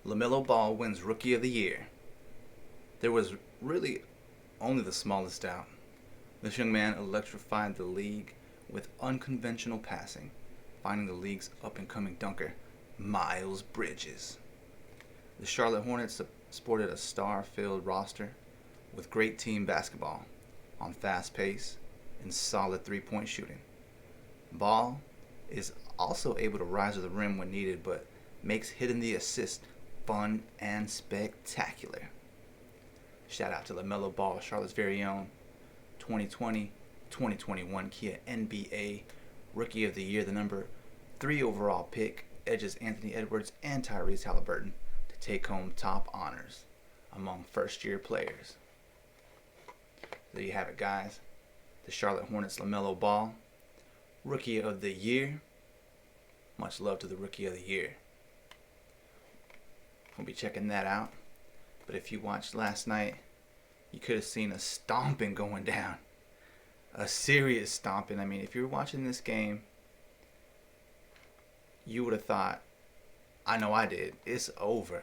LaMelo Ball wins Rookie of the Year. There was really only the smallest doubt. This young man electrified the league with unconventional passing, finding the league's up-and-coming dunker, Miles Bridges. The Charlotte Hornets sported a star-filled roster with great team basketball, on fast pace, and solid three-point shooting. Ball is also able to rise to the rim when needed, but makes hitting the assist fun and spectacular. Shout out to LaMelo Ball, Charlotte's very own 2020-2021 Kia NBA Rookie of the Year. The number 3 overall pick edges Anthony Edwards and Tyrese Halliburton to take home top honors among first-year players. There you have it, guys. The Charlotte Hornets LaMelo Ball, Rookie of the Year. Much love to the Rookie of the Year. We'll be checking that out. But if you watched last night, you could have seen a stomping going down. A serious stomping. I mean, if you were watching this game, you would have thought, I know I did, it's over.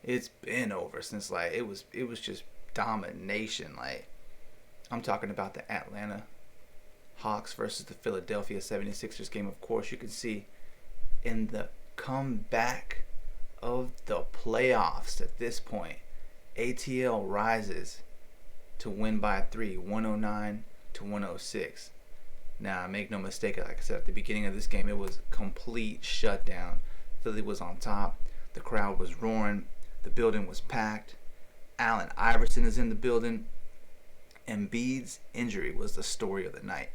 It's been over since it was just domination. I'm talking about the Atlanta Hawks versus the Philadelphia 76ers game. Of course, you can see in the comeback of the playoffs at this point, ATL rises to win by 3, 109-106. Now, make no mistake, like I said at the beginning of this game, it was complete shutdown. Philly was on top. The crowd was roaring. The building was packed. Allen Iverson is in the building. Embiid's injury was the story of the night.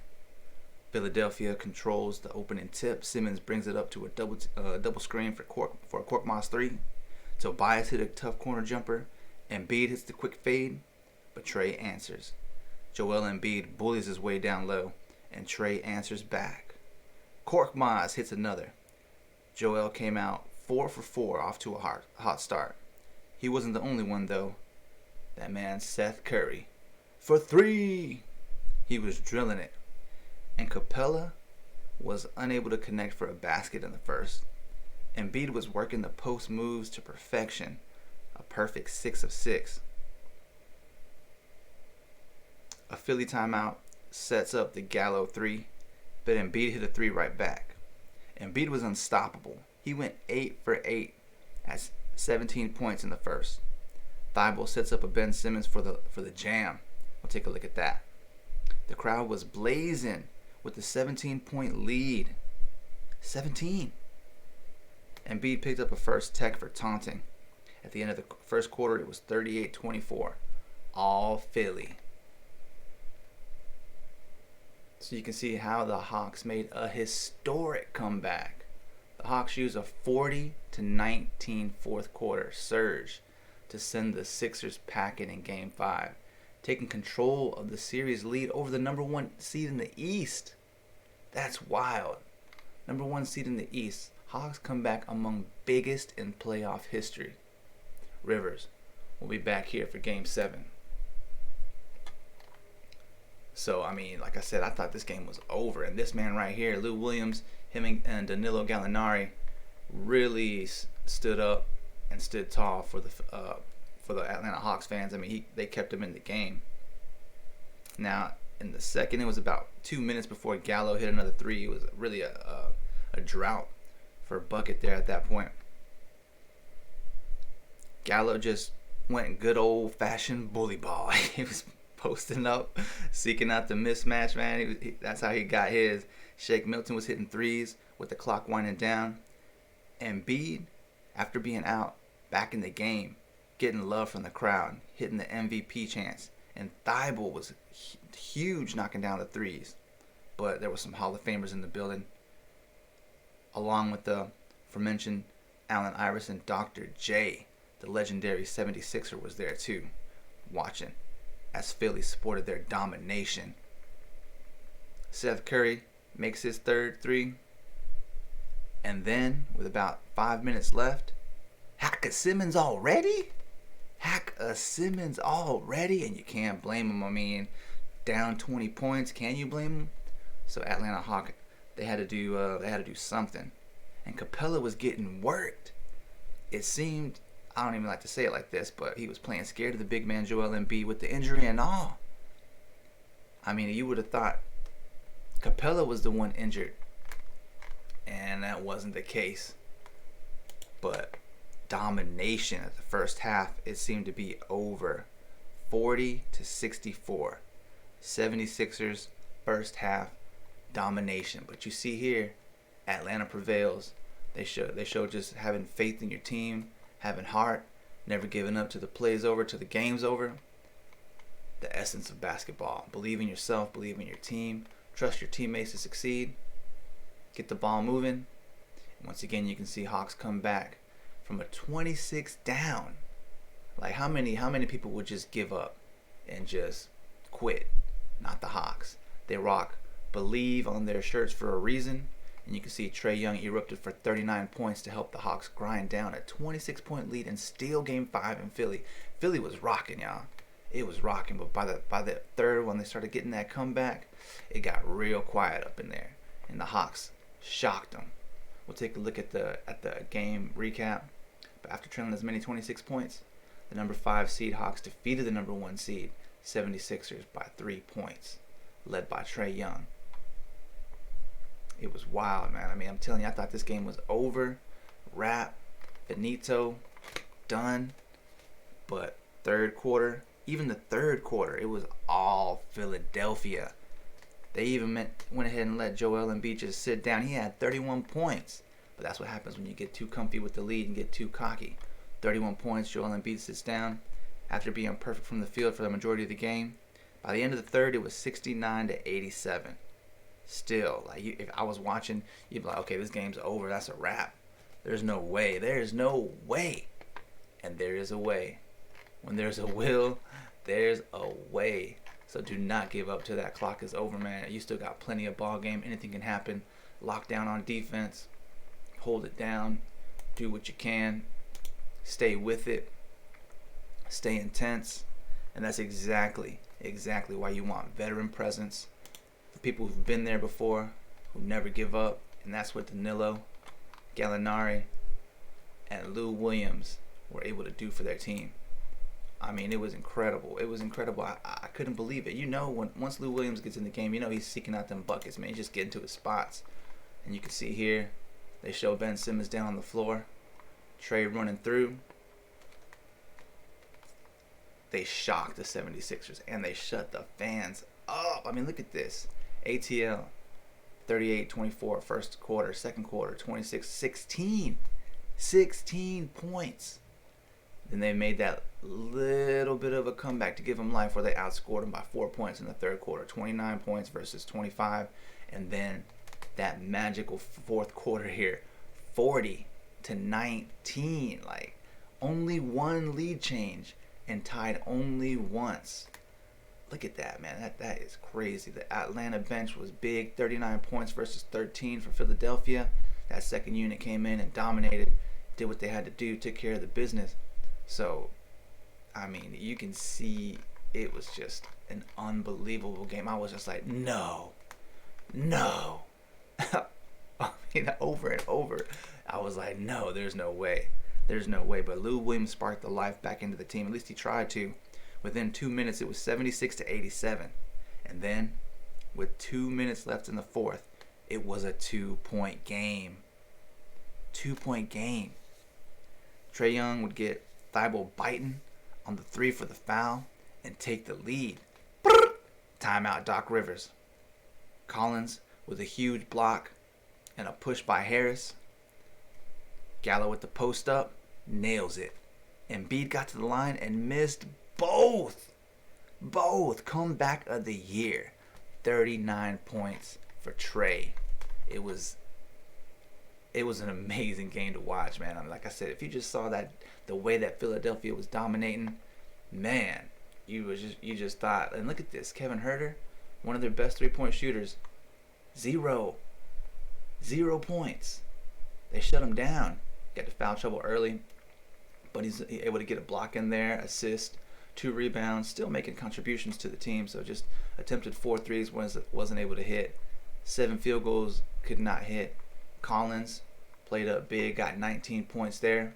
Philadelphia controls the opening tip. Simmons brings it up to a double screen for a Korkmaz 3. Tobias hit a tough corner jumper. Embiid hits the quick fade, but Trae answers. Joel Embiid bullies his way down low, and Trae answers back. Korkmaz hits another. Joel came out 4 for 4 off to a hot start. He wasn't the only one, though. That man Seth Curry for 3. He was drilling it. And Capella was unable to connect for a basket in the first. Embiid was working the post moves to perfection. A perfect 6 of 6. A Philly timeout sets up the Gallo 3, but Embiid hit a 3 right back. Embiid was unstoppable. He went 8 for 8 at 17 points in the first. Thibault sets up a Ben Simmons for the jam. We'll take a look at that. The crowd was blazing with the 17-point lead. 17. Embiid picked up a first tech for taunting. At the end of the first quarter, it was 38-24. All Philly. So you can see how the Hawks made a historic comeback. The Hawks used a 40-19 fourth quarter surge to send the Sixers packing in Game 5, taking control of the series lead over the number 1 seed in the East. That's wild. Number 1 seed in the East. Hawks come back among biggest in playoff history. Rivers will be back here for Game 7. So, I mean, like I said, I thought this game was over. And this man right here, Lou Williams, him and Danillo Gallinari, really stood up and stood tall for the Atlanta Hawks fans. I mean, they kept him in the game. Now, in the second, it was about 2 minutes before Gallo hit another 3. It was really a drought for a bucket there at that point. Gallo just went good old-fashioned bully ball. He was posting up, seeking out the mismatch, man. That's how he got his. Shake Milton was hitting 3s with the clock winding down. Embiid, after being out, back in the game, getting love from the crowd, hitting the MVP chants. And Thibault was huge knocking down the 3s. But there were some Hall of Famers in the building, along with the aforementioned Allen Iverson. Dr. J, the legendary 76er, was there too, watching as Philly supported their domination. Seth Curry makes his third 3. And then, with about 5 minutes left, hack a Simmons already? Hack a Simmons already? And you can't blame him. I mean, down 20 points, can you blame him? So Atlanta Hawks, they had to do something. And Capella was getting worked. it seemed, I don't even like to say it like this, but he was playing scared of the big man Joel Embiid with the injury and all. I mean, you would have thought Capella was the one injured, and that wasn't the case. But domination at the first half, it seemed to be over 40-64. 76ers first half domination. But you see here, Atlanta prevails. They show just having faith in your team, having heart, never giving up till the play's over, till the game's over. The essence of basketball. Believe in yourself, believe in your team, trust your teammates to succeed, get the ball moving. And once again, you can see Hawks come back from a 26 down. Like how many people would just give up and just quit? Not the Hawks. They rock believe on their shirts for a reason. And you can see Trae Young erupted for 39 points to help the Hawks grind down a 26-point lead and steal Game 5 in Philly. Philly was rocking, y'all. It was rocking, but by the third, when they started getting that comeback, it got real quiet up in there, and the Hawks shocked them. We'll take a look at the game recap. But after trailing as many 26 points, the number 5 seed Hawks defeated the number 1 seed 76ers by 3 points, led by Trae Young. It was wild, man. I mean, I'm telling you, I thought this game was over, wrap, finito, done. But third quarter, even the third quarter, it was all Philadelphia. They even went ahead and let Joel Embiid just sit down. He had 31 points. But that's what happens when you get too comfy with the lead and get too cocky. 31 points, Joel Embiid sits down after being perfect from the field for the majority of the game. By the end of the third, it was 69-87. Still, like if I was watching, you'd be like, okay, this game's over. That's a wrap. There's no way. There's no way. And there is a way. When there's a will, there's a way. So do not give up till that clock is over, man. You still got plenty of ball game. Anything can happen. Lock down on defense. Hold it down. Do what you can. Stay with it. Stay intense. And that's exactly why you want veteran presence. The people who've been there before, who never give up. And that's what Danillo, Gallinari, and Lou Williams were able to do for their team. I mean, it was incredible. It was incredible. I couldn't believe it. You know, once Lou Williams gets in the game, you know he's seeking out them buckets, man. He's just getting to his spots. And you can see here, they show Ben Simmons down on the floor. Trae running through. They shocked the 76ers, and they shut the fans up. I mean, look at this. ATL, 38-24 first quarter. Second quarter, 26-16. 16 points. Then they made that little bit of a comeback to give them life where they outscored them by 4 points in the third quarter. 29 points versus 25. And then that magical fourth quarter here, 40-19. Like, only one lead change and tied only once. Look at that, man. That is crazy. The Atlanta bench was big. 39 points versus 13 for Philadelphia. That second unit came in and dominated, did what they had to do, took care of the business. So, I mean, you can see it was just an unbelievable game. I was just like, no. I mean, over and over. I was like, no, there's no way. There's no way. But Lou Williams sparked the life back into the team. At least he tried to. Within 2 minutes, it was 76-87. And then, with 2 minutes left in the fourth, it was a 2-point game. 2-point game. Trae Young would get Thibault biting on the 3 for the foul and take the lead. Timeout, Doc Rivers. Collins with a huge block and a push by Harris. Gallo with the post up, nails it. Embiid got to the line and missed both. Comeback of the year. 39 points for Trae. It was an amazing game to watch, man. I mean, like I said, if you just saw that, the way that Philadelphia was dominating, man, you just thought. And look at this, Kevin Huerter, one of their best 3-point shooters, 0 points. They shut him down. Got to foul trouble early, but he's able to get a block in there, assist, 2 rebounds, still making contributions to the team. So just attempted 4 threes, wasn't able to hit. 7 field goals, could not hit. Collins played up big, got 19 points there.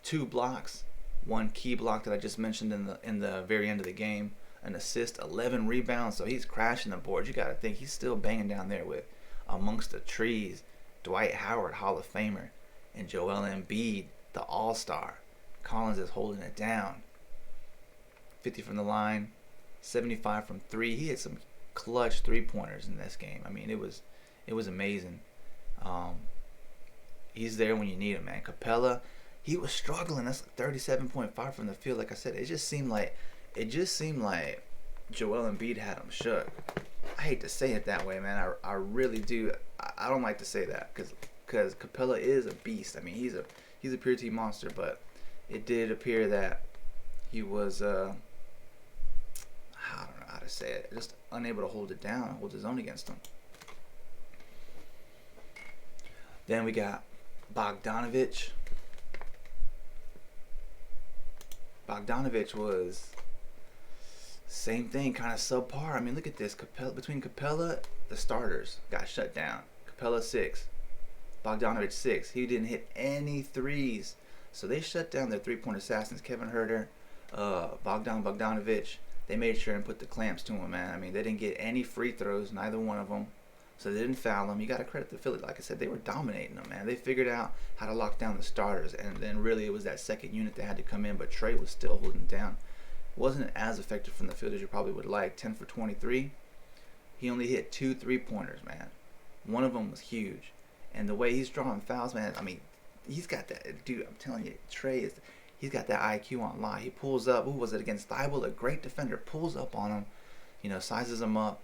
2 blocks, 1 key block that I just mentioned in the very end of the game, an assist, 11 rebounds. So he's crashing the boards. You got to think he's still banging down there with amongst the trees, Dwight Howard, Hall of Famer, and Joel Embiid, the All-Star. Collins is holding it down. 50 from the line, 75 from 3. He had some clutch 3-pointers in this game. I mean, it was amazing. He's there when you need him, man. Capella, he was struggling. That's 37.5 from the field. Like I said, it just seemed like Joel Embiid had him shook. I hate to say it that way, man. I really do. I don't like to say that because Capella is a beast. I mean, he's a pure team monster, but it did appear that he was I don't know how to say it, just unable to hold it down, hold his own against him. Then we got Bogdanovich. Bogdanovich was same thing, kind of subpar. I mean, look at this. Between Capella, the starters got shut down. Capella 6, Bogdanovich 6. He didn't hit any threes, so they shut down their 3-point assassins. Kevin Huerter, Bogdanovich. They made sure and put the clamps to him, man. I mean, they didn't get any free throws, neither one of them. So they didn't foul him. You got to credit the Phillies. Like I said, they were dominating them, man. They figured out how to lock down the starters, and then really it was that second unit that had to come in, but Trae was still holding down. Wasn't as effective from the field as you probably would like. 10 for 23. He only hit 2 3-pointers, man. One of them was huge. And the way he's drawing fouls, man, I mean, he's got that. Dude, I'm telling you, he's got that IQ on lock. He pulls up. Who was it against Thibault? A great defender. Pulls up on him, sizes him up,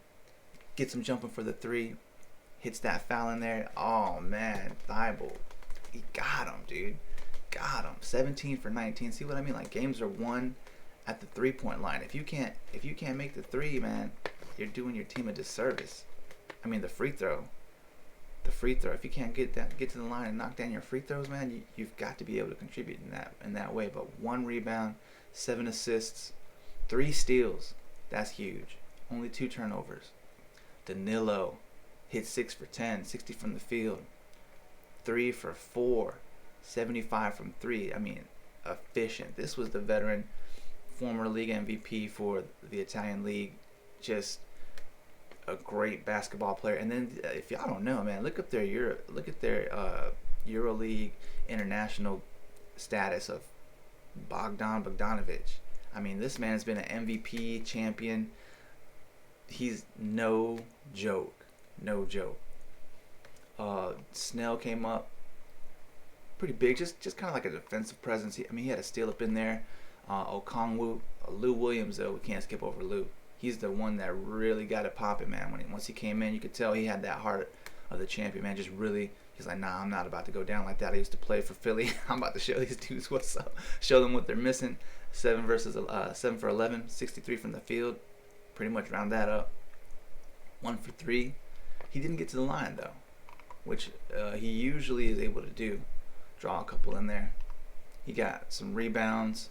gets him jumping for the 3, hits that foul in there. Oh, man, Thibault. He got him, dude. Got him. 17 for 19. See what I mean? Like, games are won at the 3-point line. If you can't make the 3, man, you're doing your team a disservice. I mean, the free throw. If you can't get to the line and knock down your free throws, man, you've got to be able to contribute in that way. But 1 rebound, 7 assists, 3 steals. That's huge. Only 2 turnovers. Danillo hit 6 for 10, 60 from the field, 3 for 4, 75 from 3. I mean, efficient. This was the veteran, former league MVP for the Italian league. Just a great basketball player. And then, if y'all don't know, man, look at their EuroLeague international status of Bogdanovich. I mean, this man has been an MVP champion. He's no joke. No joke. Snell came up pretty big, just kind of like a defensive presence. He had a steal up in there. Okongwu, Lou Williams, though, we can't skip over Lou. He's the one that really got it popping, man. Once he came in, you could tell he had that heart of the champion, man. Just really, he's like, nah, I'm not about to go down like that. I used to play for Philly. I'm about to show these dudes what's up. Show them what they're missing. 7 for 11, 63 from the field. Pretty much round that up. 1 for 3. He didn't get to the line, though, which he usually is able to do. Draw a couple in there. He got some rebounds,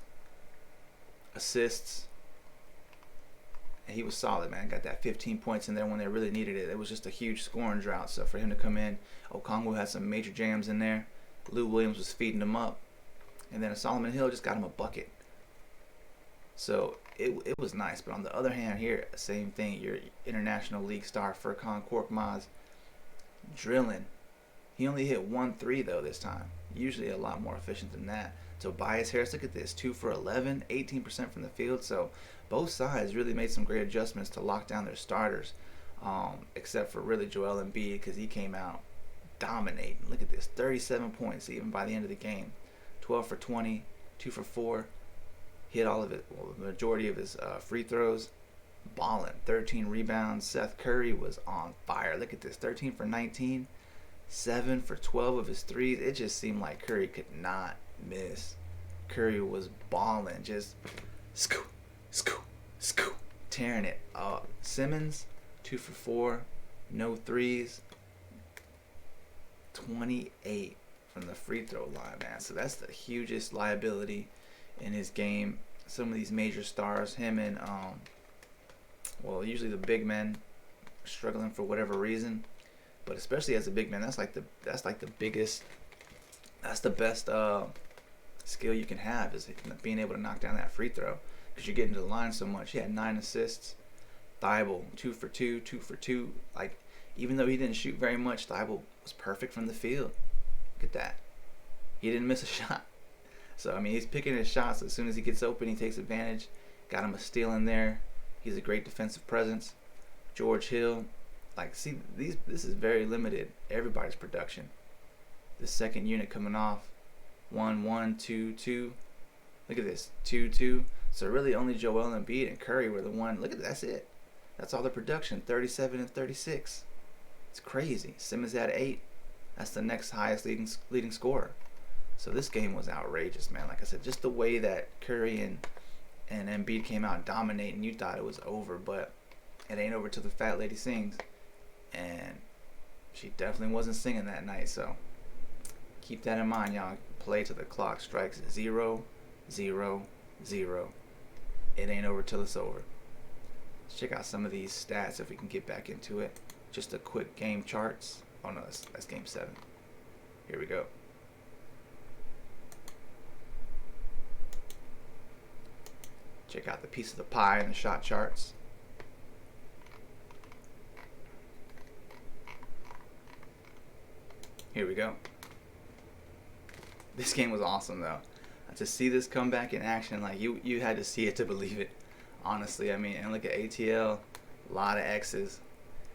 assists, and he was solid, man. Got that 15 points in there when they really needed it. It was just a huge scoring drought, so for him to come in, Okongwu had some major jams in there. Lou Williams was feeding him up, and then Solomon Hill just got him a bucket. So it was nice. But on the other hand here, same thing. Your international league star Furkan Korkmaz drilling. He only hit 1 3 though this time. Usually a lot more efficient than that. Tobias Harris, look at this, 2 for 11, 18% from the field. So both sides really made some great adjustments to lock down their starters, except for really Joel Embiid, because he came out dominating. Look at this, 37 points even by the end of the game. 12 for 20, 2 for 4. Hit all of it, well, the majority of his free throws. Balling, 13 rebounds. Seth Curry was on fire. Look at this, 13 for 19, 7 for 12 of his threes. It just seemed like Curry could not miss. Curry was balling, just scoop, scoop, scoop, tearing it up. Simmons, 2 for 4, no threes, 28 from the free throw line, man. So that's the hugest liability in his game. Some of these major stars, him and usually the big men struggling for whatever reason, but especially as a big man, that's the best skill you can have is being able to knock down that free throw because you're getting to the line so much. He had 9 assists. Thibault, 2 for 2, 2 for 2. Like, even though he didn't shoot very much, Thibault was perfect from the field. Look at that. He didn't miss a shot. So, I mean, he's picking his shots. As soon as he gets open, he takes advantage. Got him a steal in there. He's a great defensive presence. George Hill. Like, see, this is very limited. Everybody's production. The second unit coming off. 1, 1, 2, 2. Look at this. 2, 2. So, really, only Joel Embiid and Curry were the one. Look at that. That's it. That's all the production. 37 and 36. It's crazy. Simmons had 8. That's the next highest leading scorer. So this game was outrageous, man. Like I said, just the way that Curry and Embiid came out dominating, you thought it was over, but it ain't over till the fat lady sings. And she definitely wasn't singing that night, so keep that in mind, y'all. Play till the clock strikes 0, 0, 0. It ain't over till it's over. Let's check out some of these stats if we can get back into it. Just a quick game charts. Oh no, that's game 7. Here we go. Check out the piece of the pie and the shot charts. Here we go. This game was awesome though. To see this comeback in action, like you had to see it to believe it. Honestly, I mean, and look at ATL, a lot of X's.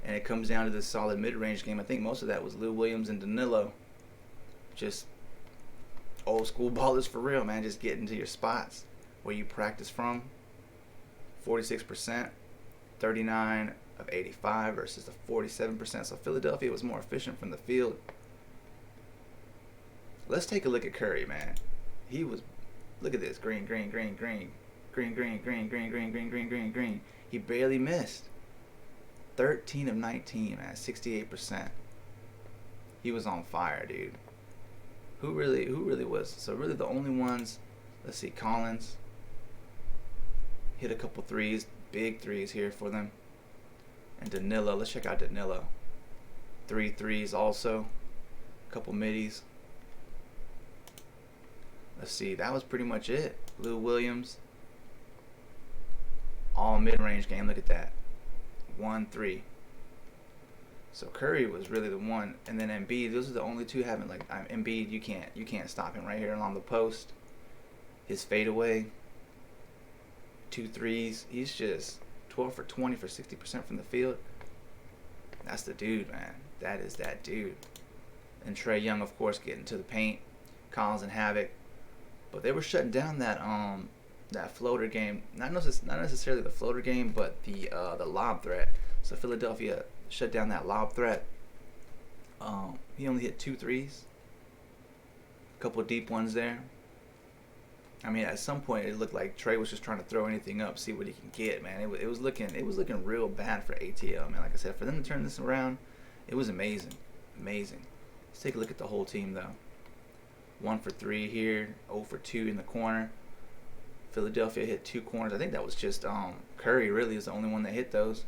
And it comes down to this solid mid-range game. I think most of that was Lou Williams and Danillo. Just old school ballers for real, man. Just getting to your spots where you practice from. 46%, 39 of 85 versus the 47%. So Philadelphia was more efficient from the field. Let's take a look at Curry, man. He was, look at this, green, green, green, green, green, green, green, green, green, green, green, green, green. He barely missed. 13 of 19, man, 68%. He was on fire, dude. Who really was? So really the only ones, let's see, Collins hit a couple threes, big threes here for them. And Danillo, let's check out Danillo. 3 threes also, a couple middies. Let's see, that was pretty much it. Lou Williams, all mid-range game, look at that. 1 3. So Curry was really the one, and then Embiid. Those are the only two having like Embiid. You can't stop him right here along the post. His fadeaway, 2 threes. He's just 12 for 20 for 60% from the field. That's the dude, man. That is that dude. And Trae Young, of course, getting to the paint. Collins and Havoc, but they were shutting down that floater game, not necessarily the floater game, but the lob threat. So Philadelphia shut down that lob threat. He only hit 2 threes, a couple of deep ones there. I mean, at some point it looked like Trae was just trying to throw anything up, see what he can get, man. It was looking real bad for ATL, man. Like I said, for them to turn this around, it was amazing. Let's take a look at the whole team though. 1 for 3 here, 0 for 2 in the corner. Philadelphia hit 2 corners. I think that was just Curry really is the only one that hit those.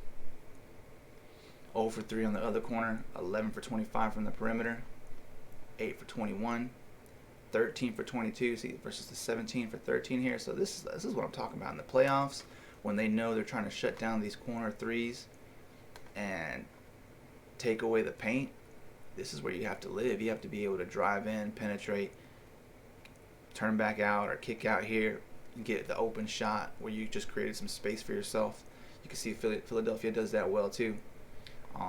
0 for 3 on the other corner. 11 for 25 from the perimeter. 8 for 21. 13 for 22. See, versus the 17 for 13 here. So this is what I'm talking about in the playoffs, when they know they're trying to shut down these corner threes and take away the paint. This is where you have to live. You have to be able to drive in, penetrate, turn back out, or kick out here, and get the open shot where you just created some space for yourself. You can see Philadelphia does that well too,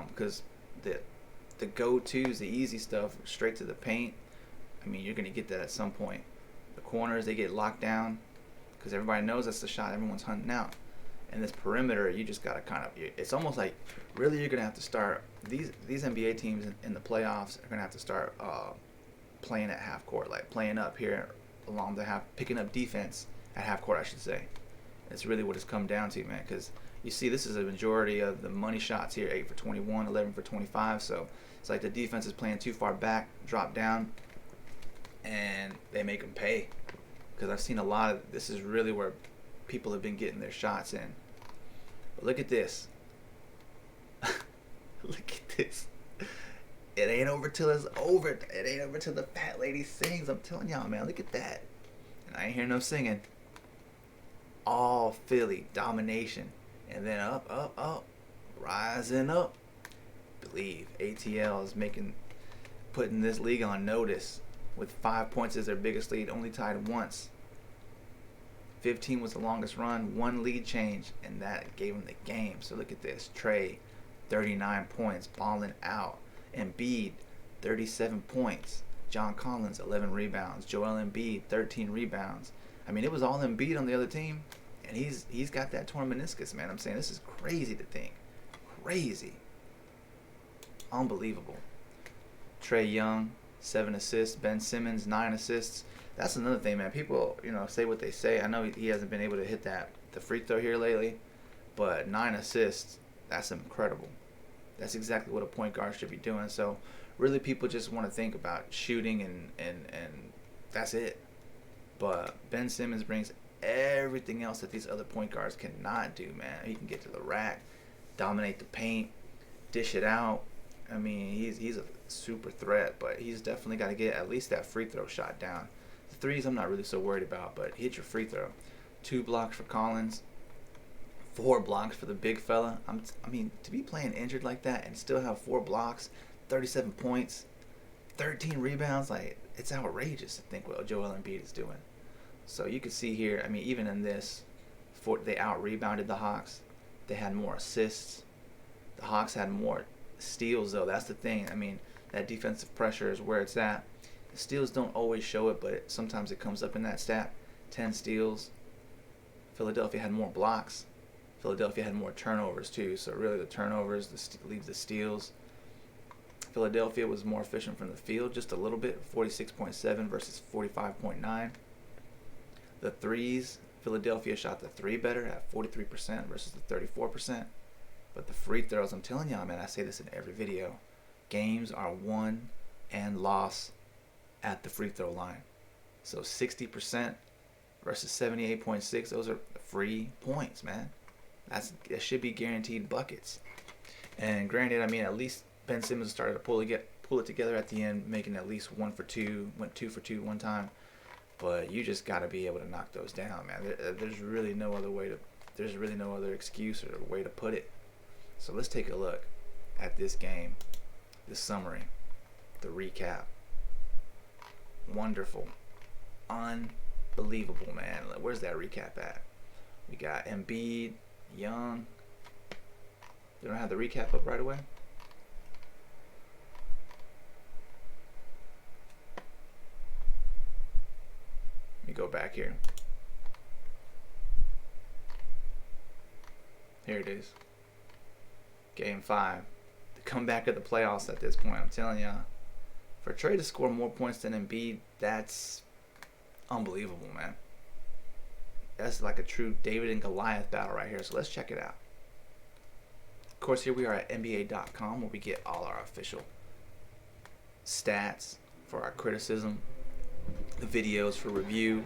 because the go-tos, the easy stuff, straight to the paint. I mean, you're going to get that at some point. The corners, they get locked down because everybody knows that's the shot everyone's hunting out. And this perimeter, you just got to kind of, it's almost like really you're going to have to start, these NBA teams in the playoffs are going to have to start playing at half court, like playing up here along the half, picking up defense at half court, I should say. It's really what it's come down to, man, because you see this is a majority of the money shots here, 8 for 21, 11 for 25. So it's like the defense is playing too far back, drop down, and they make them pay. Because I've seen a lot of, this is really where people have been getting their shots in. But look at this. Look at this. It ain't over till it's over. It ain't over till the fat lady sings. I'm telling y'all, man. Look at that. And I ain't hear no singing. All Philly domination. And then up, up, up. Rising up. Believe ATL is putting this league on notice with 5 points as their biggest lead, only tied once. 15 was the longest run, one lead change, and that gave them the game. So look at this. Trae, 39 points, balling out. Embiid, 37 points. John Collins, 11 rebounds. Joel Embiid, 13 rebounds. I mean, it was all Embiid on the other team, and he's got that torn meniscus, man. I'm saying this is crazy to think. Crazy. Unbelievable. Trae Young, 7 assists. Ben Simmons, 9 assists. That's another thing, man. People, say what they say. I know he hasn't been able to hit the free throw here lately, but 9 assists, that's incredible. That's exactly what a point guard should be doing. So really people just want to think about shooting and that's it. But Ben Simmons brings everything else that these other point guards cannot do, man. He can get to the rack, dominate the paint, dish it out. I mean, he's a super threat, but he's definitely got to get at least that free throw shot down. The threes I'm not really so worried about, but hit your free throw. 2 blocks for Collins, 4 blocks for the big fella. I mean, to be playing injured like that and still have 4 blocks, 37 points, 13 rebounds, like, it's outrageous to think what Joel Embiid is doing. So you can see here, I mean, even in this, they out-rebounded the Hawks. They had more assists. The Hawks had more steals, though. That's the thing. I mean, that defensive pressure is where it's at. The steals don't always show it, but sometimes it comes up in that stat. 10 steals. Philadelphia had more blocks. Philadelphia had more turnovers, too. So really the turnovers leads the steals. Philadelphia was more efficient from the field, just a little bit, 46.7 versus 45.9. The threes, Philadelphia shot the 3 better at 43% versus the 34%. But the free throws, I'm telling y'all, man, I say this in every video. Games are won and lost at the free throw line. So 60% versus 78.6, those are free points, man. That should be guaranteed buckets. And granted, I mean, at least Ben Simmons started to pull it together at the end, making at least 1 for 2, went 2 for 2 one time. But you just got to be able to knock those down, man. There's really no other excuse or way to put it. So let's take a look at this game, this summary, the recap. Wonderful. Unbelievable, man. Where's that recap at? We got Embiid, Young. You don't have the recap up right away? Let me go back here. Here it is. Game 5. The comeback of the playoffs at this point, I'm telling y'all. For Trae to score more points than Embiid, that's unbelievable, man. That's like a true David and Goliath battle right here. So let's check it out. Of course, here we are at NBA.com where we get all our official stats for our criticism, the videos for review,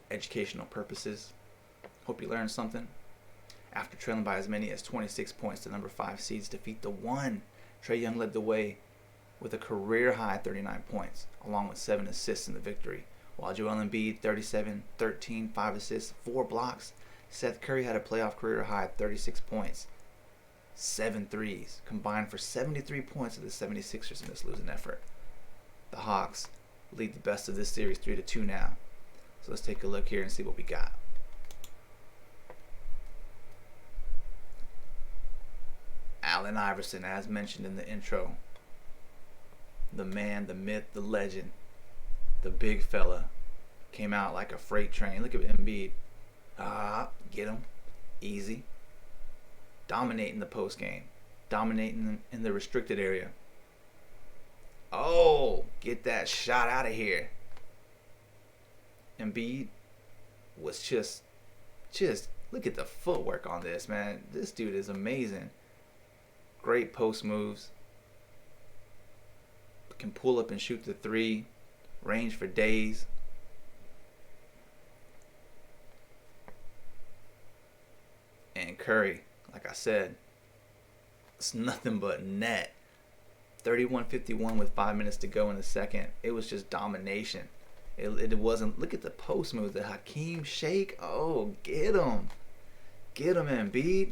educational purposes. Hope you learned something. After trailing by as many as 26 points, the number 5 seeds defeat the 1. Trae Young led the way with a career-high 39 points, along with 7 assists in the victory, while Joel Embiid, 37, 13, 5 assists, 4 blocks. Seth Curry had a playoff career-high 36 points, 7 threes, combined for 73 points of the 76ers in this losing effort. The Hawks lead the best of this series 3-2 now. So let's take a look here and see what we got. Allen Iverson, as mentioned in the intro. The man, the myth, the legend, the big fella, came out like a freight train. Look at Embiid. Get him. Easy. Dominating the post game. Dominating in the restricted area. Oh, get that shot out of here. Embiid was just look at the footwork on this, man. This dude is amazing. Great post moves. Can pull up and shoot the 3. Range for days. And Curry, like I said, it's nothing but net. 31-51 with 5 minutes to go in the second. It was just domination. It wasn't. Look at the post move, the Hakeem shake. Oh, get him. Get him, Embiid.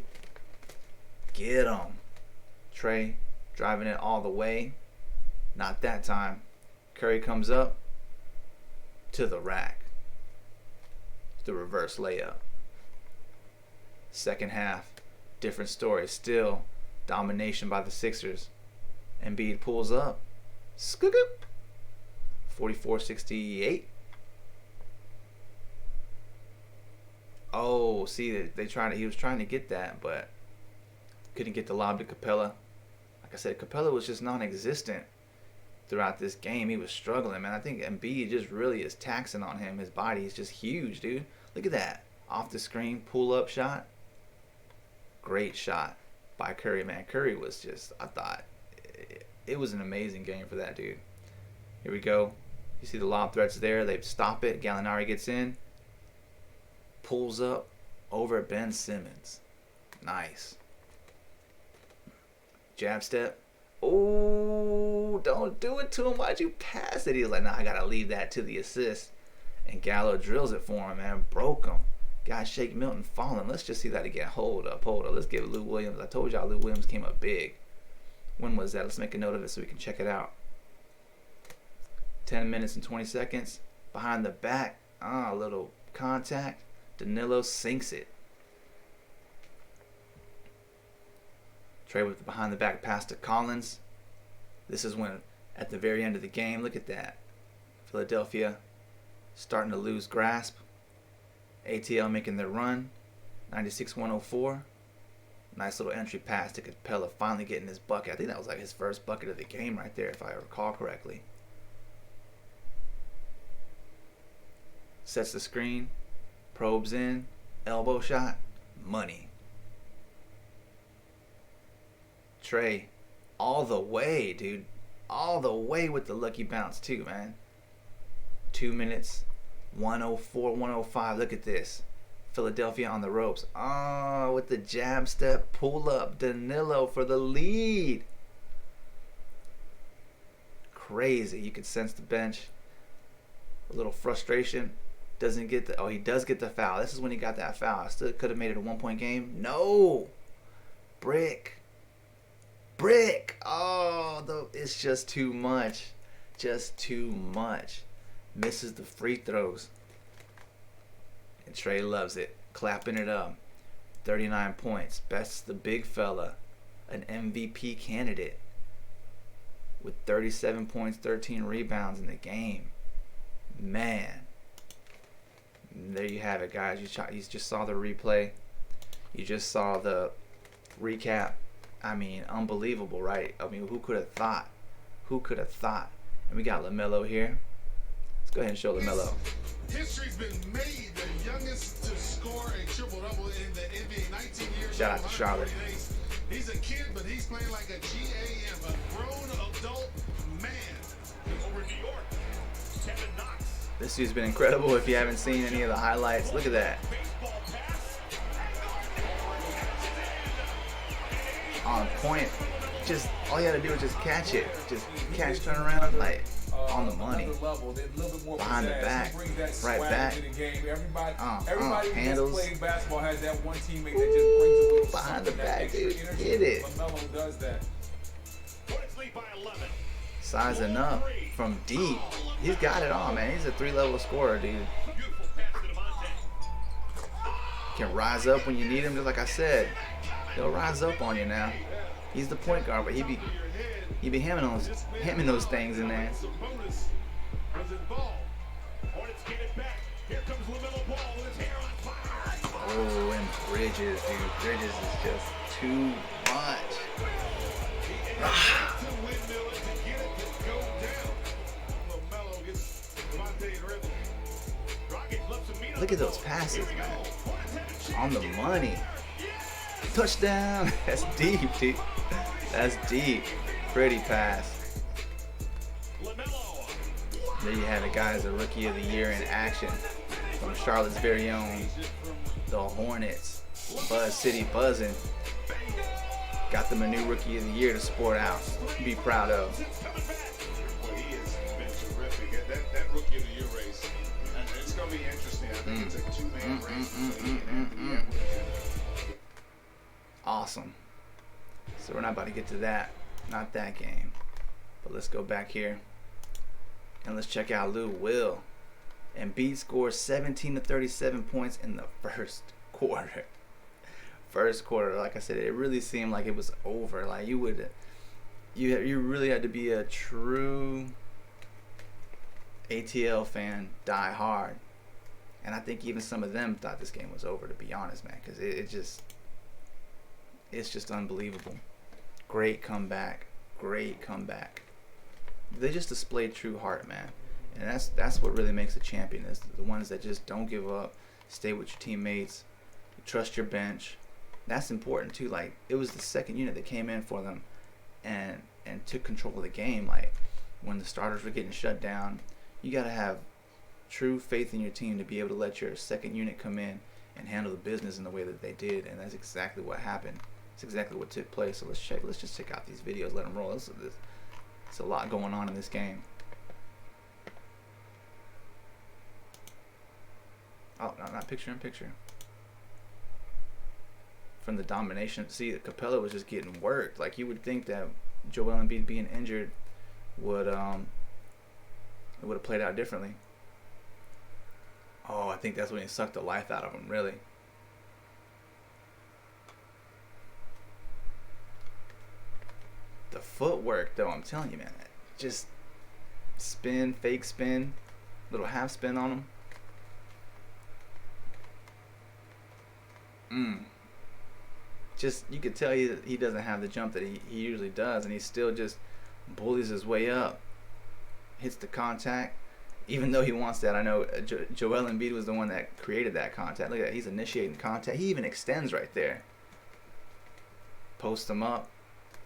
Get him. Trae driving it all the way. Not that time. Curry comes up to the rack. The reverse layup. Second half, different story. Still domination by the Sixers. Embiid pulls up. Skoop. 44-68. Oh, see, he was trying to get that, but couldn't get the lob to Capella. Like I said, Capella was just non-existent throughout this game. He was struggling, man. I think Embiid just really is taxing on him. His body is just huge, dude. Look at that. Off the screen, pull-up shot. Great shot by Curry, man. Curry was just, I thought, it was an amazing game for that dude. Here we go. You see the lob threats there. They stop it. Gallinari gets in. Pulls up over Ben Simmons. Nice. Jab step. Oh, don't do it to him. Why'd you pass it? He was like, nah, I got to leave that to the assist. And Gallo drills it for him, man. Broke him. Got Shake Milton falling. Let's just see that again. Hold up. Let's give Lou Williams. I told y'all Lou Williams came up big. When was that? Let's make a note of it so we can check it out. 10 minutes and 20 seconds. Behind the back. A little contact. Danillo sinks it. Trae with the behind the back pass to Collins. This is when, at the very end of the game, look at that. Philadelphia starting to lose grasp. ATL making their run. 96-104. Nice little entry pass to Capella, finally getting his bucket. I think that was like his first bucket of the game right there, if I recall correctly. Sets the screen. Probes in. Elbow shot. Money. Trae, all the way, dude. All the way with the lucky bounce, too, man. 2 minutes. 104, 105. Look at this. Philadelphia on the ropes. With the jab step, pull up. Danillo for the lead. Crazy. You could sense the bench. A little frustration. Doesn't get the. Oh, he does get the foul. This is when he got that foul. Still could have made it a 1-point game. No. Brick. Oh, it's just too much. Just too much. Misses the free throws. And Trae loves it. Clapping it up. 39 points. Best the big fella. An MVP candidate. With 37 points, 13 rebounds in the game. Man. There you have it, guys. You just saw the replay. You just saw the recap. I mean, unbelievable, right? I mean, who could have thought? Who could have thought? And we got LaMelo here. Let's go ahead and show LaMelo. History's been made. The youngest to score a triple-double in the NBA, 19 years. Shout out to Charlotte. He's a kid, but he's playing like a GAM, a grown adult man. Over New York, Kevin Knox. This dude's been incredible. If you haven't seen any of the highlights, look at that. On point. Just all you had to do was just catch it. Just catch, turn around, like on the money. Behind the back, right back. Everybody handles. Playing basketball has that one teammate that just brings a little behind the back, dude. Get it. LaMelo does that. Sizing up from deep. He's got it all, man. He's a 3-level scorer, dude. Can rise up when you need him, just like I said. He'll rise up on you now. He's the point guard, but he be hamming those things in there. Oh, and Bridges, dude. Bridges is just too much. Look at those passes, man. On the money. Touchdown. That's deep, dude. That's deep. Pretty pass. There you have it, guys. The Rookie of the Year in action from Charlotte's very own, the Hornets. Buzz City buzzing. Got them a new Rookie of the Year to sport out. Be proud of. Well, he has been terrific. That Rookie of the Year race it's a two-man race between Embiid and Awesome. So we're not about to get to that. Not that game. But let's go back here. And let's check out Lou Will. Embiid scores 17 to 37 points in the first quarter. First quarter, like I said, it really seemed like it was over. Like you really had to be a true ATL fan, die hard. And I think even some of them thought this game was over, to be honest, man, because it's just unbelievable. Great comeback. They just displayed true heart, man. And that's what really makes a champion, is the ones that just don't give up, stay with your teammates, trust your bench. That's important too. Like, it was the second unit that came in for them and took control of the game. Like, when the starters were getting shut down, you got to have true faith in your team to be able to let your second unit come in and handle the business in the way that they did. And that's exactly what happened. It's exactly what took place. So let's just check out these videos, let them roll. It's a lot going on in this game. Oh, no, not picture in picture. From the domination, see, Capella was just getting worked. Like, you would think that Joel Embiid being injured would it would have played out differently. Oh, I think that's when he sucked the life out of him, really. The footwork, though, I'm telling you, man, just spin, fake spin, little half spin on him. Just, you could tell he doesn't have the jump that he usually does, and he still just bullies his way up, hits the contact, even though he wants that. I know Joel Embiid was the one that created that contact. Look at that, he's initiating contact. He even extends right there. Post him up.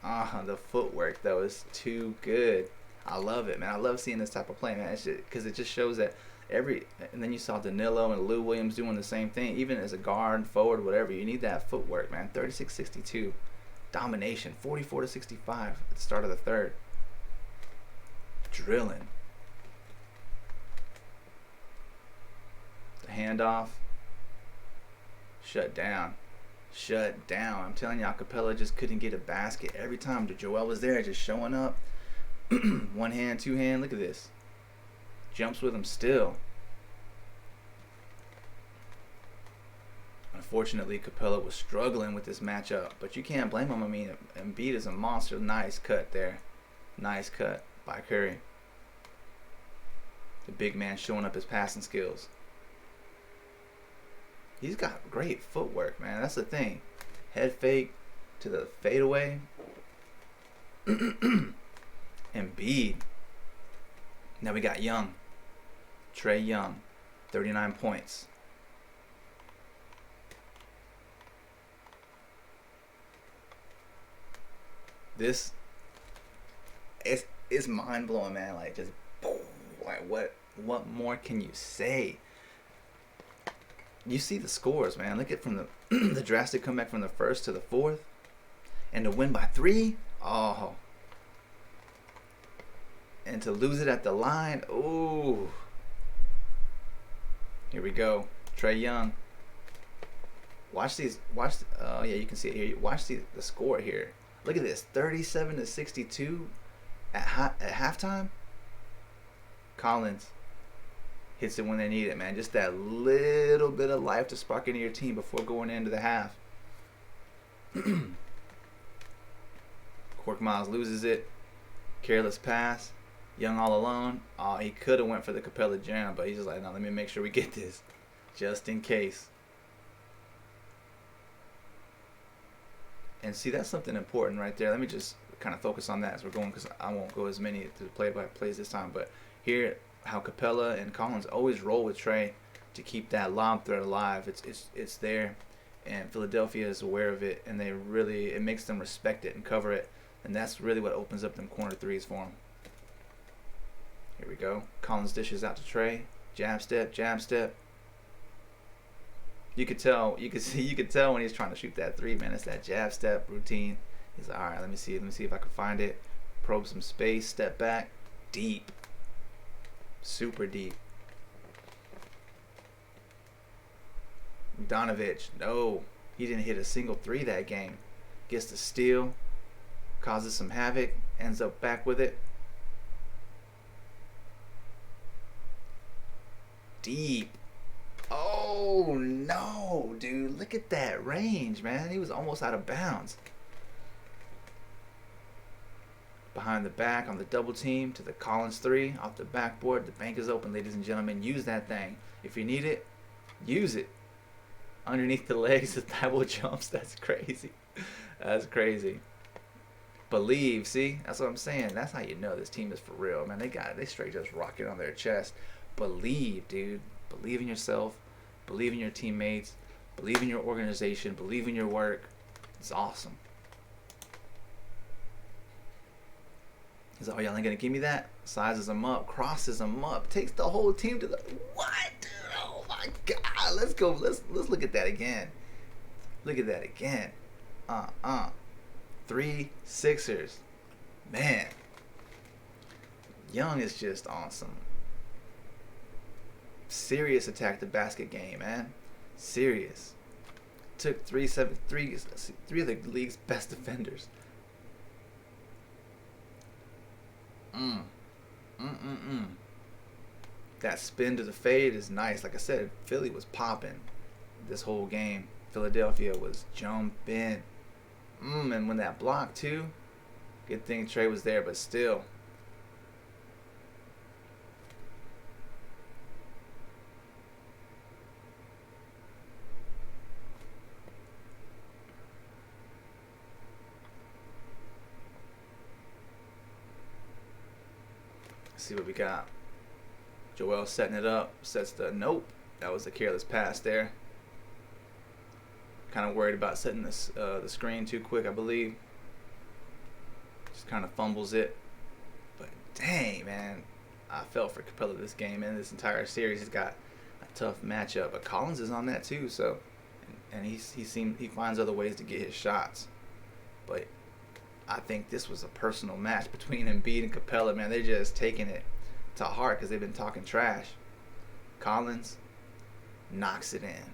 The footwork, though, is too good. I love it, man. I love seeing this type of play, man. It's just, because it just shows that and then you saw Danillo and Lou Williams doing the same thing, even as a guard, forward, whatever. You need that footwork, man. 36-62. Domination. 44-65 at the start of the third. Drilling. The handoff. Shut down. I'm telling y'all, Capella just couldn't get a basket. Every time Joel was there, just showing up. One hand, two hand. Look at this. Jumps with him still. Unfortunately, Capella was struggling with this matchup, but you can't blame him. I mean, Embiid is a monster. Nice cut there. Nice cut by Curry. The big man showing up his passing skills. He's got great footwork, man. That's the thing. Head fake to the fadeaway. Embiid. Now we got Young. Trae Young. 39 points. This is mind blowing, man. Like, just like what more can you say? You see the scores, man. Look at from the the drastic comeback from the first to the fourth, and to win by 3. Oh, and to lose it at the line. Ooh. Here we go. Trae Young. Watch these. Yeah, you can see it here. Watch the score here. Look at this. 37-62 at halftime. Collins hits it when they need it, man. Just that little bit of life to spark into your team before going into the half. Korkmaz loses it. Careless pass. Young all alone. Oh, he could have went for the Capella jam, but he's just like, no, let me make sure we get this. Just in case. And see, that's something important right there. Let me just kind of focus on that as we're going, because I won't go as many to the play-by-plays this time. But here, how Capella and Collins always roll with Trae to keep that lob threat alive. It's there, and Philadelphia is aware of it, and it makes them respect it and cover it, and that's really what opens up them corner threes for them. Here we go. Collins dishes out to Trae. Jab step, jab step. You could tell when he's trying to shoot that 3, man. It's that jab step routine. He's like, all right, let me see if I can find it. Probe some space, step back, deep, super deep. Donovich, no. He didn't hit a single three that game. Gets the steal, causes some havoc, ends up back with it. Deep. Oh, no, dude. Look at that range, man. He was almost out of bounds. Behind the back on the double team to the Collins three. Off the backboard. The bank is open, ladies and gentlemen. Use that thing. If you need it, use it. Underneath the legs, the double jumps. That's crazy. That's crazy. Believe, see? That's what I'm saying. That's how you know this team is for real, man. They straight just rock it on their chest. Believe, dude. Believe in yourself. Believe in your teammates. Believe in your organization. Believe in your work. It's awesome. He's like, oh, y'all ain't gonna give me that? Sizes them up, crosses them up, takes the whole team to the what? Dude, oh my God! Let's go. Let's look at that again. Look at that again. 3 Sixers. Man, Young is just on some serious attack the basket game, man. Serious. Took three of the league's best defenders. That spin to the fade is nice. Like I said, Philly was popping this whole game. Philadelphia was jumping. And when that block too, good thing Trae was there, but still. See what we got. Joel setting it up. Sets the nope. That was a careless pass there. Kind of worried about setting this the screen too quick, I believe. Just kind of fumbles it. But dang, man, I felt for Capella this game and this entire series. He's got a tough matchup, but Collins is on that too. So, and he finds other ways to get his shots. But I think this was a personal match between Embiid and Capella, man. They're just taking it to heart because they've been talking trash. Collins knocks it in.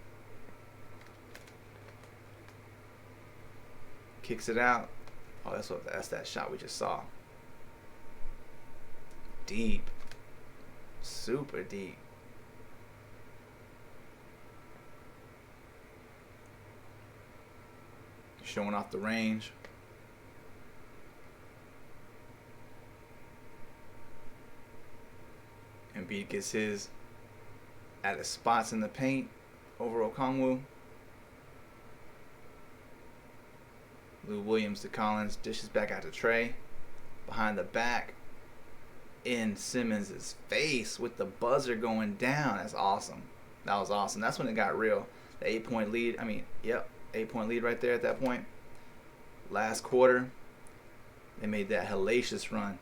Kicks it out. Oh, that's that shot we just saw. Deep. Super deep. Showing off the range. Embiid gets his at the spots in the paint over Okongwu. Lou Williams to Collins, dishes back out to Trae. Behind the back, in Simmons' face with the buzzer going down. That's awesome. That was awesome. That's when it got real. The 8-point lead. 8-point lead right there at that point. Last quarter, they made that hellacious run.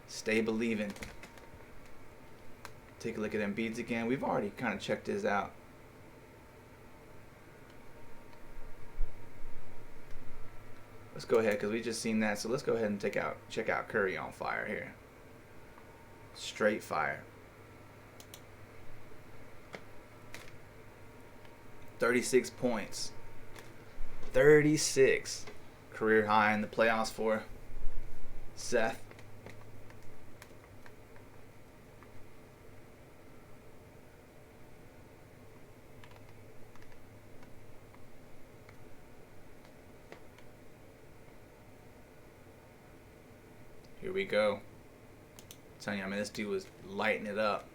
Stay believing. Take a look at Embiid's again. We've already kind of checked this out. Let's go ahead because we just seen that. So let's go ahead and check out Curry on fire here. Straight fire. 36 points. 36. Career high in the playoffs for Seth. Here we go. I'm telling you, this dude was lighting it up.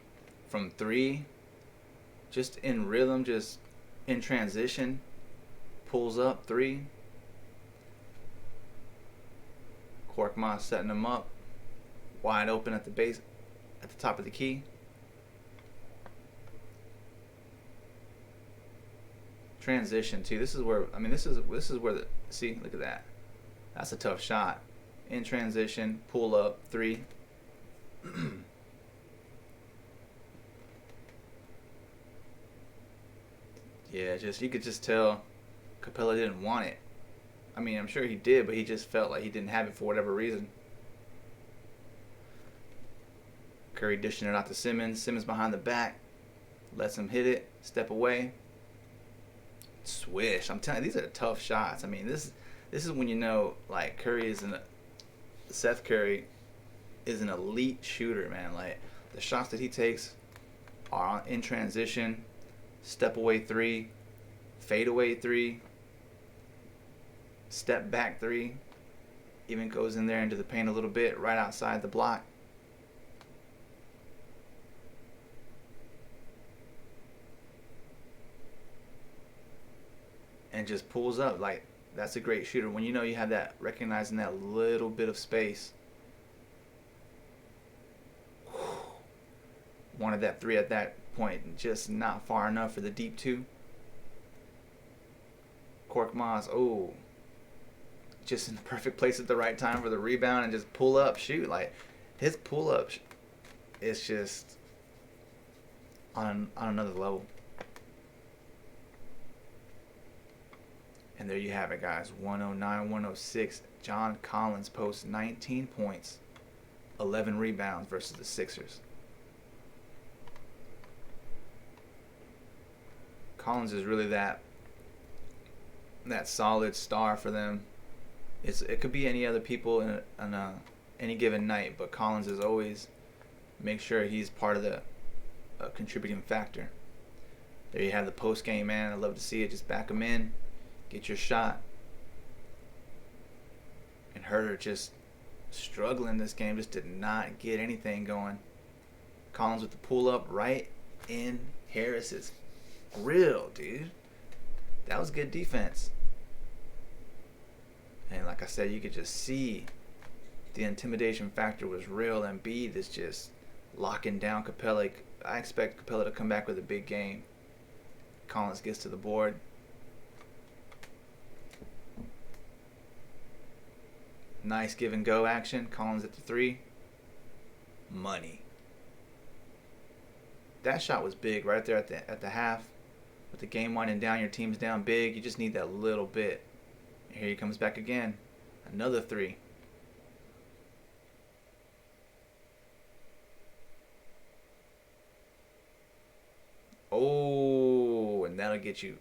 From 3, just in rhythm, just in transition. Pulls up 3. Korkmaz setting him up. Wide open at the base, at the top of the key. Transition too. This is where, this is where the, see, look at that. That's a tough shot. In transition, pull up 3. Yeah, you could just tell Capella didn't want it. I'm sure he did, but he just felt like he didn't have it for whatever reason. Curry dishing it out to Simmons. Simmons behind the back. Lets him hit it. Step away. Swish. I'm telling you, these are tough shots. I mean, this is when you know, like, Seth Curry is an elite shooter, man. Like, the shots that he takes are in transition, step away three, fade away three, step back three, even goes in there into the paint a little bit, right outside the block. And just pulls up. Like, that's a great shooter. When you know you have that, recognizing that little bit of space. Wanted that three at that point, just not far enough for the deep two. Korkmaz, oh, just in the perfect place at the right time for the rebound and just pull up, shoot. Like, his pull up is just on another level. And there you have it, guys. 109-106. John Collins posts 19 points, 11 rebounds versus the Sixers. Collins is really that solid star for them. It could be any other people on any given night, but Collins is always make sure he's part of the contributing factor. There you have the post game, man. I love to see it. Just back him in, get your shot. And Herter just struggling this game, just did not get anything going. Collins with the pull up right in Harris's grill, dude. That was good defense. And like I said, you could just see the intimidation factor was real. Embiid is just locking down Capella. I expect Capella to come back with a big game. Collins gets to the board. Nice give and go action. Collins at the three. Money. That shot was big right there at the half. With the game winding down, your team's down big. You just need that little bit. And here he comes back again. Another three. Oh, and that'll get you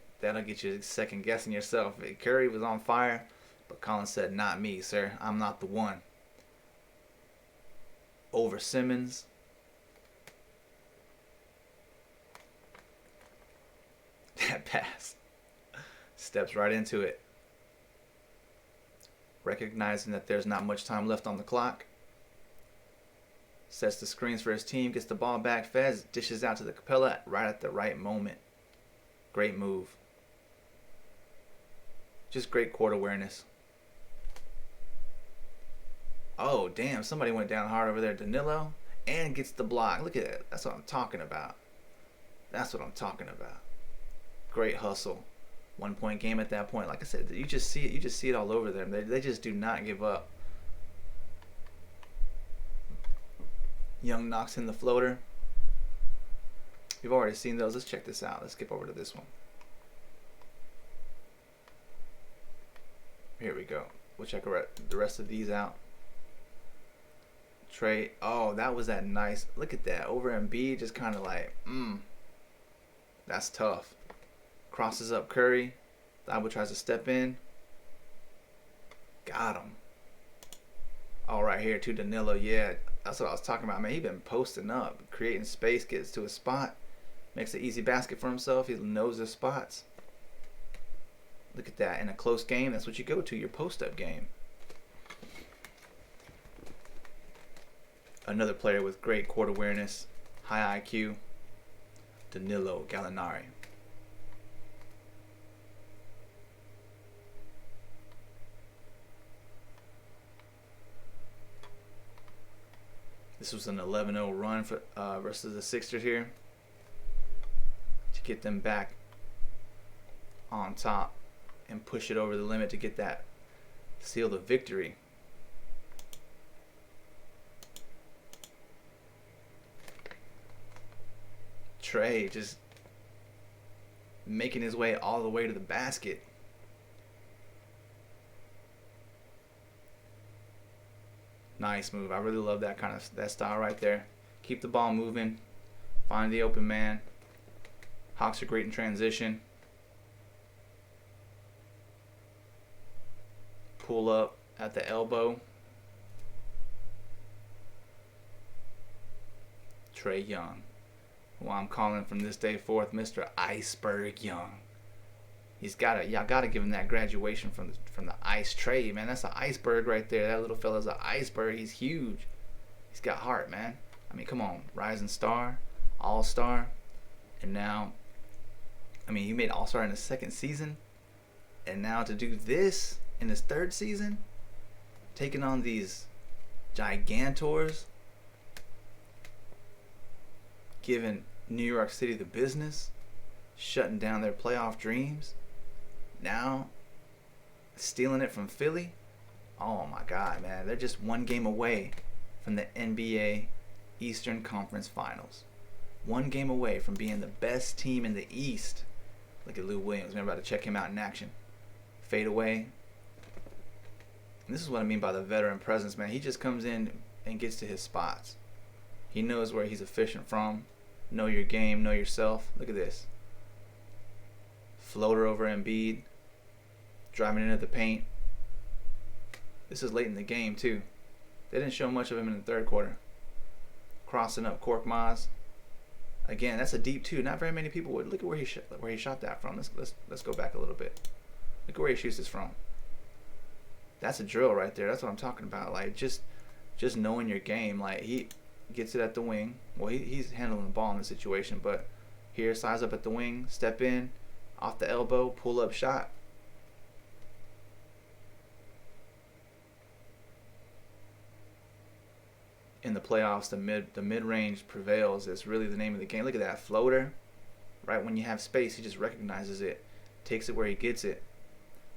second guessing yourself. Curry was on fire, but Collins said, "Not me, sir. I'm not the one." Over Simmons. That pass. Steps right into it. Recognizing that there's not much time left on the clock. Sets the screens for his team. Gets the ball back. Fez dishes out to the Capella right at the right moment. Great move. Just great court awareness. Oh, damn. Somebody went down hard over there. Danillo. And gets the block. Look at it. That's what I'm talking about. That's what I'm talking about. Great hustle. 1 point game at that point. Like I said, you just see it. You just see it all over them. They just do not give up. Young knocks in the floater. You've already seen those. Let's check this out. Let's skip over to this one. Here we go. We'll check the rest of these out. Trae. Oh, that was that nice. Look at that. Over Embiid, just kind of like, that's tough. Crosses up Curry. Thibault tries to step in. Got him. All right, here to Danillo. Yeah, that's what I was talking about, man. He been posting up, creating space, gets to a spot, makes an easy basket for himself. He knows his spots. Look at that. In a close game, that's what you go to, your post-up game. Another player with great court awareness, high IQ, Danillo Gallinari. This was an 11-0 run for versus the Sixers here to get them back on top and push it over the limit to get that seal the victory. Trae just making his way all the way to the basket. Nice move. I really love that kind of style right there. Keep the ball moving. Find the open man. Hawks are great in transition. pull up at the elbow. Trae Young, who I'm calling from this day forth Mr. Iceberg Young. Y'all gotta give him that graduation from the ice Trae, man. That's an iceberg right there. That little fella's an iceberg. He's huge. He's got heart, man. I mean, come on, rising star, all-star, and now, I mean, he made all-star in his second season, and now to do this in his third season, taking on these gigantors, giving New York City the business, shutting down their playoff dreams, now stealing it from Philly. Oh my God, man. They're just one game away from the NBA Eastern Conference Finals. One game away from being the best team in the East. Look at Lou Williams. We're about to check him out in action. Fade away. And this is what I mean by the veteran presence, man. He just comes in and gets to his spots. He knows where he's efficient from. Know your game, know yourself. Look at this. Floater over Embiid. Driving into the paint. This is late in the game, too. They didn't show much of him in the third quarter. Crossing up Korkmaz. Again, that's a deep two. Not very many people would. Look at where he shot that from. Let's go back a little bit. Look at where he shoots this from. That's a drill right there. That's what I'm talking about. Like just knowing your game. Like he gets it at the wing. Well, he's handling the ball in the situation, but here, size up at the wing, step in, off the elbow, pull up shot. In the playoffs, the mid-range prevails. It's really the name of the game. Look at that floater. Right when you have space, he just recognizes it, takes it where he gets it,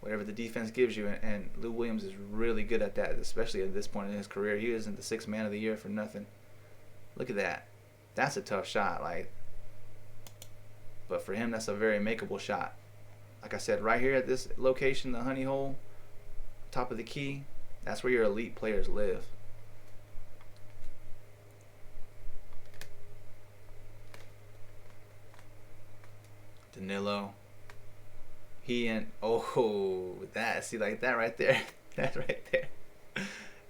whatever the defense gives you. And Lou Williams is really good at that, especially at this point in his career. He isn't the sixth man of the year for nothing. Look at that. That's a tough shot. But for him, that's a very makeable shot. Like I said, right here at this location, the honey hole, top of the key, that's where your elite players live. Danillo. Like that right there. That right there.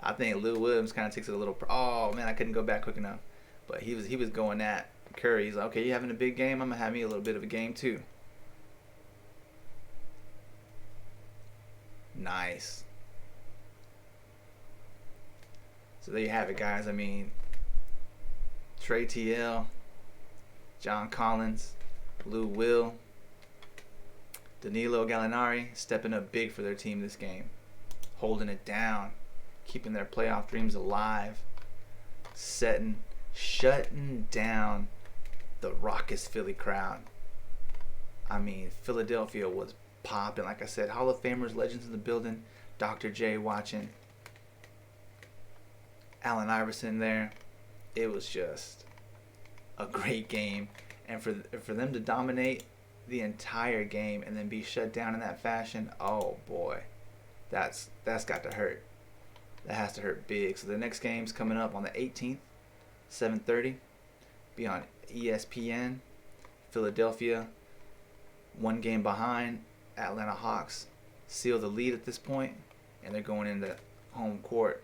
I think Lou Williams kind of takes it a little. Oh man, I couldn't go back quick enough. But he was going at Curry. He's like, okay, you having a big game? I'm gonna have me a little bit of a game too. Nice. So there you have it, guys. I mean, Trae TL, John Collins, Lou Will, Danilo, Gallinari stepping up big for their team this game. Holding it down. Keeping their playoff dreams alive. Shutting down the raucous Philly crowd. I mean, Philadelphia was popping. Like I said, Hall of Famers, legends in the building. Dr. J watching. Allen Iverson there. It was just a great game. And for them to dominate the entire game and then be shut down in that fashion, oh boy, that's got to hurt. That has to hurt big. So the next game's coming up on the 18th, 7:30. Be on ESPN. Philadelphia, one game behind. Atlanta Hawks seal the lead at this point, and they're going into home court.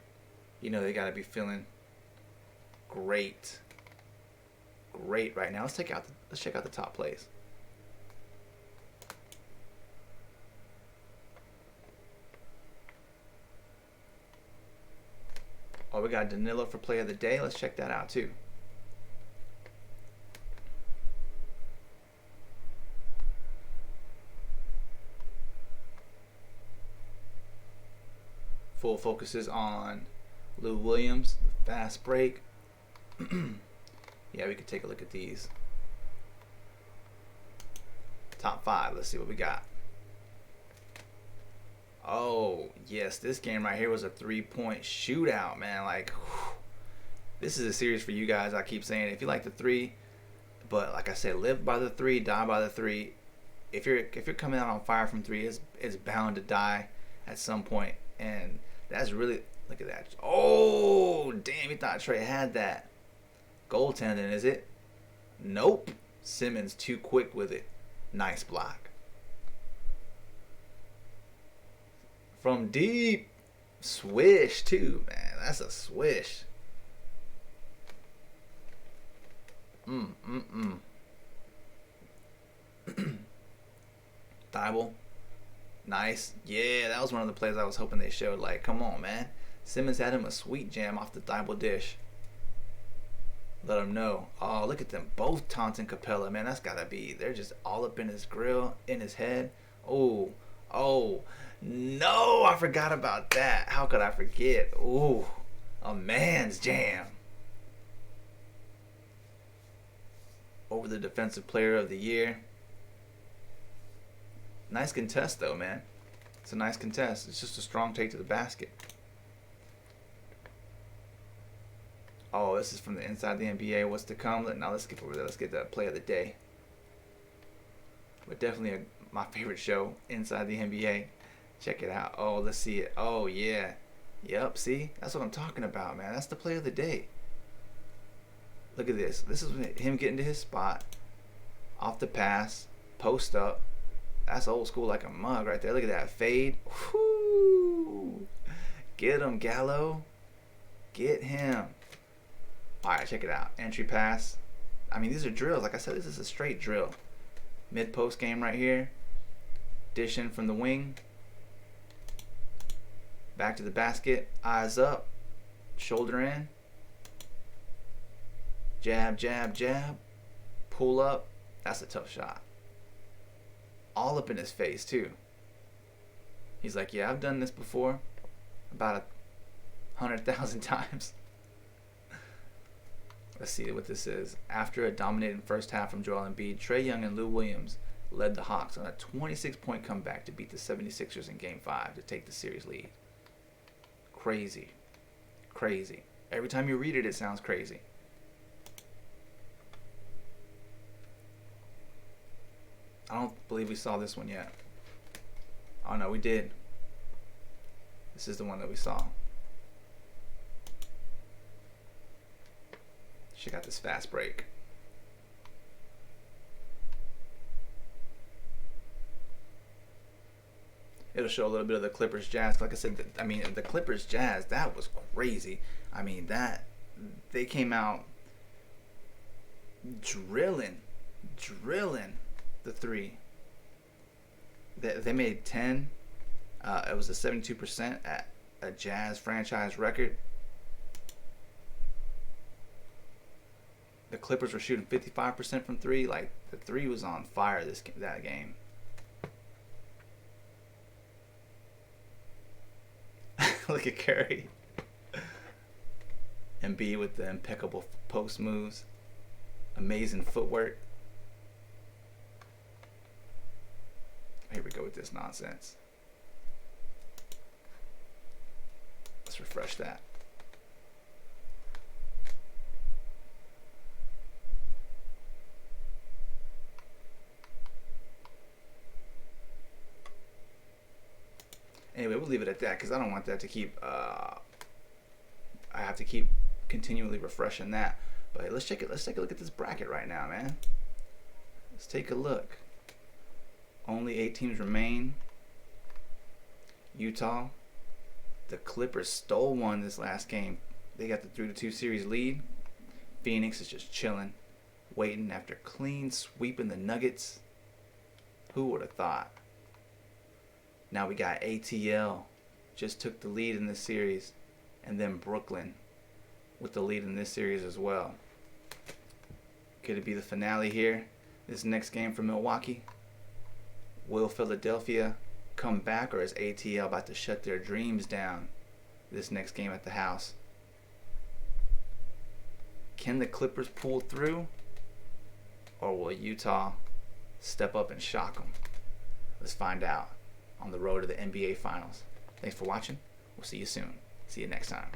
You know they got to be feeling great right now. Let's check out the top plays. Oh, we got Danilo for play of the day. Let's check that out too. Full focuses on Lou Williams, fast break. Yeah, we could take a look at these. Top 5. Let's see what we got. Oh, yes. This game right here was a 3-point shootout, man. Like, whew. This is a series for you guys. I keep saying, if you like the 3, but like I said, live by the 3, die by the 3. If you're coming out on fire from 3, it's bound to die at some point. And that's really, look at that. Oh, damn, you thought Trae had that. Goaltending, is it? Nope. Simmons too quick with it. Nice block. From deep. Swish, too, man. That's a swish. Thibault. Nice. Yeah, that was one of the plays I was hoping they showed. Like, come on, man. Simmons had him a sweet jam off the Thibault dish. Let him know. Oh, look at them both taunting Capella, man. That's gotta be. They're just all up in his grill, in his head. Oh, no, I forgot about that. How could I forget? Ooh, a man's jam. Over the defensive player of the year. Nice contest, though, man. It's a nice contest. It's just a strong take to the basket. Oh, this is from the Inside the NBA. What's to come? Now let's skip over there. Let's get the play of the day. But definitely my favorite show, Inside the NBA. Check it out. Oh, let's see it. Oh, yeah. Yep, see? That's what I'm talking about, man. That's the play of the day. Look at this. This is him getting to his spot. Off the pass. Post up. That's old school like a mug right there. Look at that fade. Whoo! Get him, Gallo. Get him. Alright, check it out. Entry pass. I mean, these are drills. Like I said, this is a straight drill. Mid-post game right here. Dish in from the wing. Back to the basket. Eyes up. Shoulder in. Jab, jab, jab. Pull up. That's a tough shot. All up in his face, too. He's like, yeah, I've done this before. About 100,000 times. Let's see what this is. After a dominating first half from Joel Embiid, Trae Young and Lou Williams led the Hawks on a 26-point comeback to beat the 76ers in Game 5 to take the series lead. Crazy. Crazy. Every time you read it, it sounds crazy. I don't believe we saw this one yet. Oh, no, we did. This is the one that we saw. Check out this fast break. It'll show a little bit of the Clippers Jazz. Like I said, the Clippers Jazz, that was crazy. I mean, they came out drilling the three. They made 10. It was a 72% at a Jazz franchise record. The Clippers were shooting 55% from three. Like, the three was on fire that game. Look at Curry. Embiid with the impeccable post moves. Amazing footwork. Here we go with this nonsense. Let's refresh that. Anyway, we'll leave it at that because I don't want that to keep. I have to keep continually refreshing that. But let's check it. Let's take a look at this bracket right now, man. Let's take a look. Only 8 teams remain. Utah. The Clippers stole one this last game. They got the 3-2 series lead. Phoenix is just chilling, waiting after clean sweeping the Nuggets. Who would have thought? Now we got ATL, just took the lead in this series, and then Brooklyn with the lead in this series as well. Could it be the finale here? This next game for Milwaukee? Will Philadelphia come back, or is ATL about to shut their dreams down this next game at the house? Can the Clippers pull through, or will Utah step up and shock them? Let's find out on the road to the NBA Finals. Thanks for watching. We'll see you soon. See you next time.